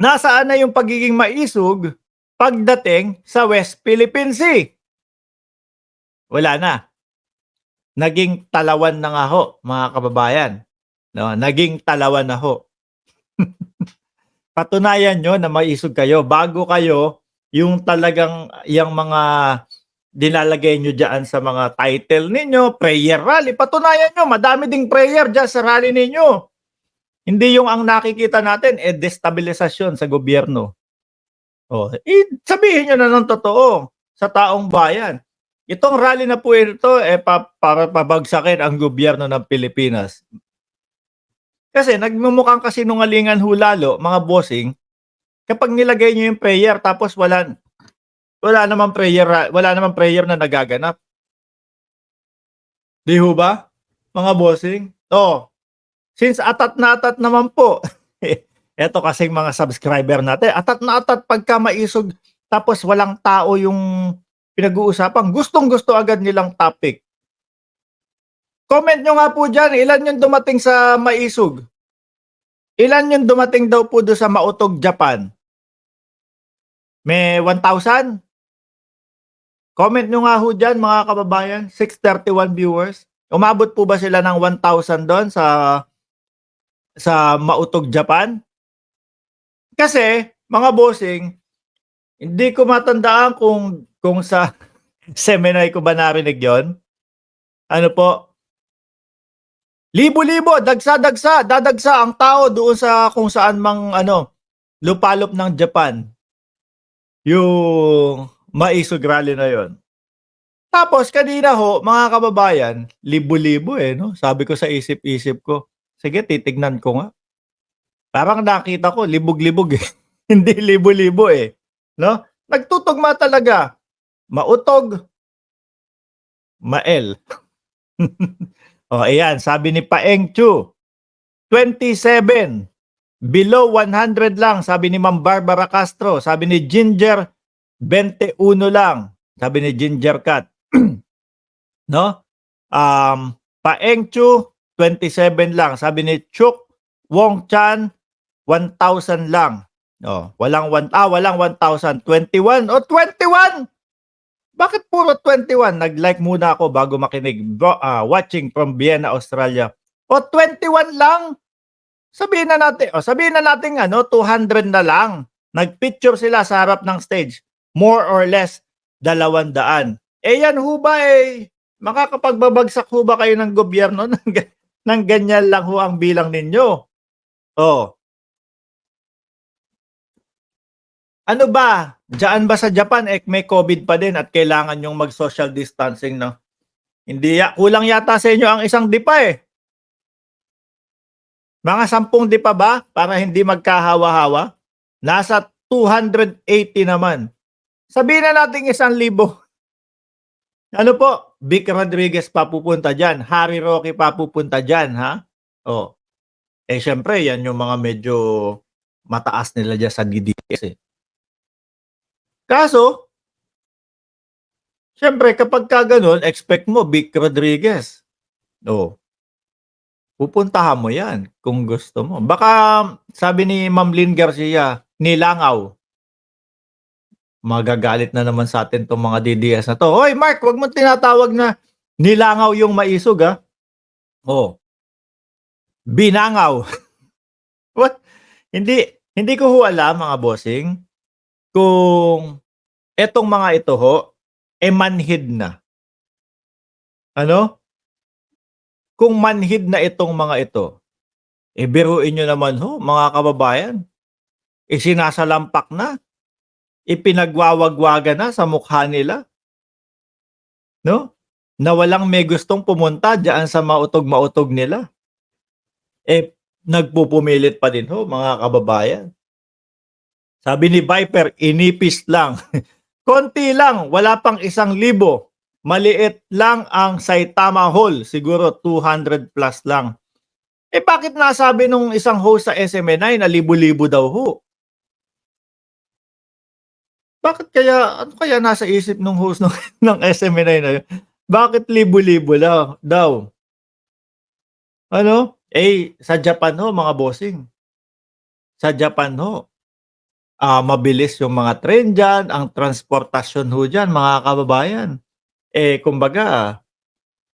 Nasaan na yung pagiging maisog pagdating sa West Philippine Sea? Wala na. Naging talawan na nga ho, mga kababayan. No, naging talawan na ho. Patunayan nyo na maisog kayo bago kayo yung talagang yung mga nilalagay nyo dyan sa mga title ninyo, prayer rally. Patunayan nyo, madami ding prayer dyan sa rally ninyo. Hindi yung ang nakikita natin, destabilisasyon sa gobyerno. Sabihin nyo na ng totoo sa taong bayan. Itong rally na po ito, para pabagsakin ang gobyerno ng Pilipinas. Kasi nagmumukhang kasinungalingan ho lalo, mga bossing, kapag nilagay nyo yung prayer tapos wala namang prayer na nagaganap. Di ho ba, mga bossing? Since atat na atat naman po, eto kasing mga subscriber natin, atat na atat pagka maisog tapos walang tao yung pinag-uusapan, gustong-gusto agad nilang topic. Comment nyo nga po dyan, ilan yung dumating sa maisog? Ilan yung dumating daw po doon sa Mautog, Japan? May 1,000? Comment nyo nga ho dyan, mga kababayan, 631 viewers. Umabot po ba sila ng 1,000 doon sa Mautog, Japan? Kasi, mga bossing, hindi ko matandaan kung sa seminar ko ba narinig yon. Ano po? Libo-libo, dagsa-dagsa, dadagsa ang tao doon sa kung saan mang lupalop ng Japan. Yung maisog rally na yon. Tapos kanina ho, mga kababayan, libo-libo no? Sabi ko sa isip-isip ko, sige, titignan ko nga. Parang nakita ko, libog-libog Hindi libo-libo no? Nagtutugma talaga. Mautog, mael. Ayan, sabi ni Paeng Chu, 27. Below 100 lang, sabi ni Ma'am Barbara Castro. Sabi ni Ginger, 21 lang. Sabi ni Ginger Cat. No? Paeng Chu, 27 lang. Sabi ni Chuk Wong Chan, 1,000 lang. Walang 1,000. 21. 21! Bakit puro 21? Nag-like muna ako bago makinig. Watching from Vienna, Australia. 21 lang? Sabihin na natin 200 na lang. Nagpicture sila sa harap ng stage. More or less 200. Yan ho ba makakapagbabagsak ho ba kayo ng gobyerno ng ganyan lang ho ang bilang ninyo? Ano ba? Diyan ba sa Japan may COVID pa din at kailangan yung mag-social distancing, no? Kulang yata sa inyo ang isang dipa Mga 10 dipa ba para hindi magkahawa-hawa? Nasa 280 naman. Sabihin na natin 1,000. Ano po? Vic Rodriguez pa pupunta dyan. Harry Roque pa pupunta dyan, ha? Syempre, yan yung mga medyo mataas nila dyan sa DDS Kaso, syempre, kapag ka ganun, expect mo, Vic Rodriguez. Pupuntahan mo yan kung gusto mo. Baka, sabi ni Ma'am Lynn Garcia, nilangaw. Magagalit na naman sa atin itong mga DDS na to. Hoy, Mark, wag mo tinatawag na nilangaw yung maisog, ha? Binangaw. What? Hindi ko ho alam, mga bossing, kung etong mga ito ho, manhid na. Ano? Kung manhid na itong mga ito, biruin nyo naman ho, mga kababayan, sinasalampak na, ipinagwawagwaga na sa mukha nila, no? Na walang may gustong pumunta diyan sa mautog-mautog nila. Nagpupumilit pa din ho, mga kababayan. Sabi ni Viper, inipis lang. Konti lang, wala pang 1,000. Maliit lang ang Saitama Hall, siguro 200 plus lang. Bakit nasabi nung isang host sa SMNI na libo-libo daw ho? Bakit kaya, ano kaya nasa isip nung host ng SMNI na yun? Bakit libo-libo daw? Ano? Sa Japan ho, mga bossing. Sa Japan ho. mabilis yung mga train diyan, ang transportasyon ho diyan mga kababayan. Kumbaga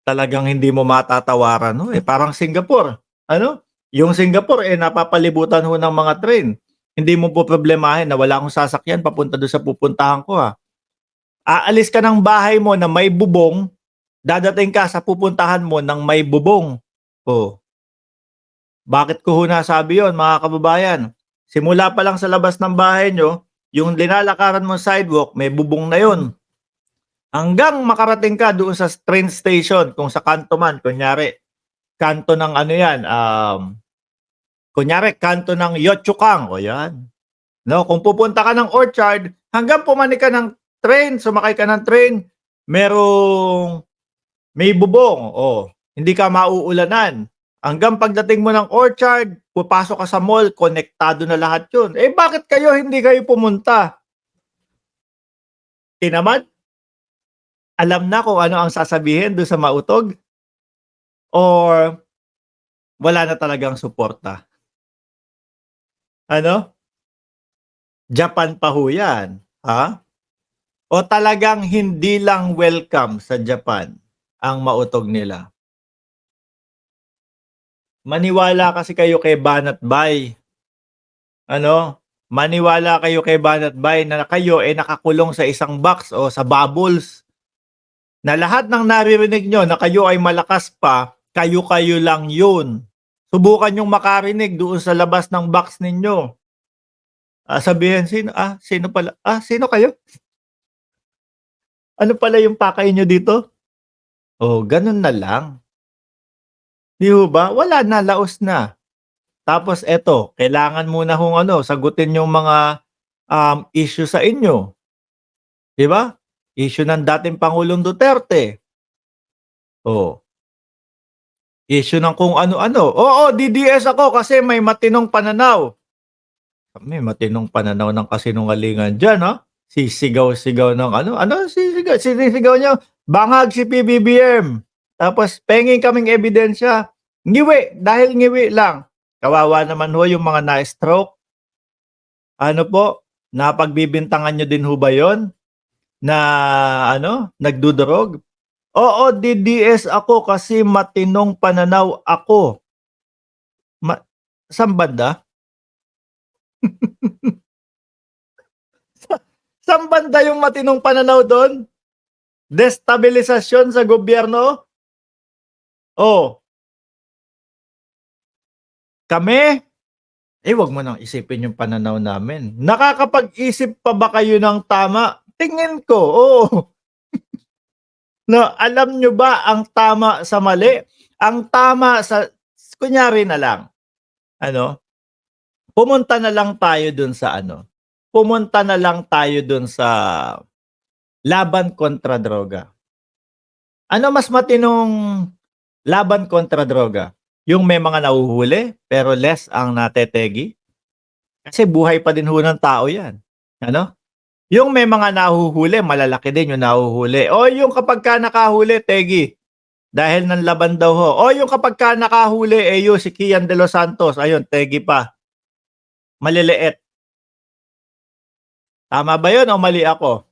talagang hindi mo matatawaran ho, parang Singapore, ano? Yung Singapore, napapalibutan ho ng mga train. Hindi mo poproblemahin na wala akong sasakyan papunta dun sa pupuntahan ko, Aalis ka ng bahay mo na may bubong, dadating ka sa pupuntahan mo ng may bubong. Oh, bakit ko ho nasabi yun mga kababayan? Simula pa lang sa labas ng bahay nyo, yung linalakaran mong sidewalk, may bubong na yun. Hanggang makarating ka doon sa train station, kung sa kanto man, kunyari, kanto ng ano yan, kunyari, kanto ng Yotchukang, o yan. No, kung pupunta ka ng Orchard, hanggang pumanik ka ng train, sumakay ka ng train, may bubong, hindi ka mauulanan. Hanggang pagdating mo ng Orchard, pupasok ka sa mall, konektado na lahat yun. Bakit hindi kayo pumunta? Tinamad? Alam na kung ano ang sasabihin doon sa mautog? Or wala na talagang suporta? Ano? Japan pa ho yan, ha? O talagang hindi lang welcome sa Japan ang mautog nila? Maniwala kasi kayo kay Banat Bay. Ano? Maniwala kayo kay Banat Bay na kayo nakakulong sa isang box o sa bubbles. Na lahat ng naririnig nyo na kayo ay malakas pa, kayo-kayo lang yun. Subukan yung makarinig doon sa labas ng box ninyo. Sabihin, sino pala? Sino kayo? Ano pala yung pakay nyo dito? Ganun na lang. Di ho ba? Wala na, laos na. Tapos eto, kailangan muna hong sagutin yung mga issue sa inyo. Di ba? Issue ng dating Pangulong Duterte. Issue ng kung ano-ano. Oo, DDS ako kasi may matinong pananaw. May matinong pananaw ng kasinungalingan dyan, ha? Sisigaw-sigaw ng sinisigaw niya, bangag si PBBM. Tapos penging kaming ebidensya. Ngiwi, dahil ngiwi lang. Kawawa naman ho yung mga na-stroke. Ano po, napagbibintangan nyo din ho ba yun? Na nagdudurog? Oo, DDS ako kasi matinong pananaw ako. Saan banda? Saan banda yung matinong pananaw doon? Destabilisasyon sa gobyerno? Kami? Wag mo nang isipin yung pananaw namin. Nakakapag-isip pa ba kayo ng tama? Tingin ko, oo. No, alam nyo ba ang tama sa mali? Ang tama sa, kunyari na lang, pumunta na lang tayo dun sa pumunta na lang tayo dun sa laban kontra droga. Ano mas matinong laban kontra droga? Yung may mga nahuhuli pero less ang natetegi? Kasi buhay pa din ho ng tao yan. Yung may mga nahuhuli, malalaki din yung nahuhuli. O yung kapag ka nakahuli, tegi. Dahil ng laban daw ho. O yung kapag ka nakahuli, yung si Kian de los Santos, ayun, tegi pa. Maliliit. Tama ba yun o mali ako?